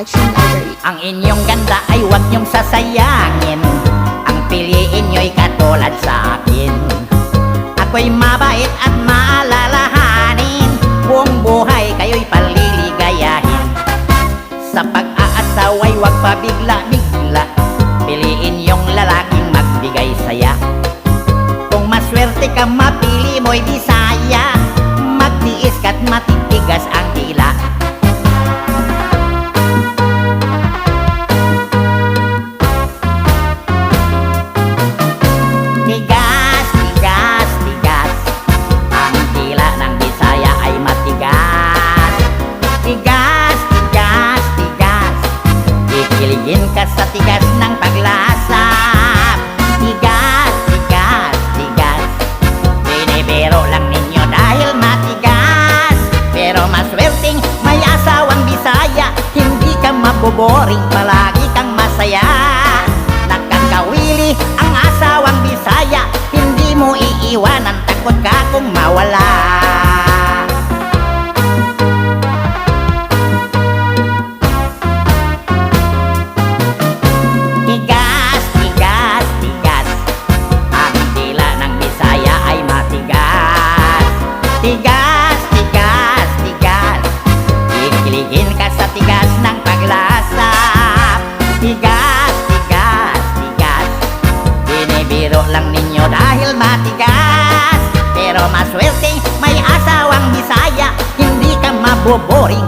Production Library. Ang inyong ganda ay huwag niyong sasayangin. Ang piliin niyo'y katulad sa akin. Ako'y mabait at maalalahanin. Buong buhay kayo'y paliligayahin. Sa pag-aasawa'y huwag pabigla-bigla. Piliin yung lalaking magbigay saya. Kung maswerte ka mapili mo'y Bisaya. Magtiis ka't matitigas ang dila. Tigas, tigas, tigas. Ang dila ng Bisaya ay matigas. Tigas, tigas, tigas. Kikiligin ka sa tigas ng paglasa. Tigas, tigas, tigas. Binibiro lang ninyo dahil matigas. Pero maswerteng may asawang Bisaya. Hindi ka maboboring, palagi kang masaya. Nakakawili ang asawang Bisaya. Hindi mo iiwanan, takot ka kung mawala. Tigas, tigas, tigas. Ang dila ng Bisaya ay matigas. Tigas, tigas, tigas. Kikiligin ka sa tigas ng paglasa. Tigas, tigas, tigas. Binibiro lang ninyo dahil matigas. Pero maswerte may asawang Bisaya. Hindi ka maboboring,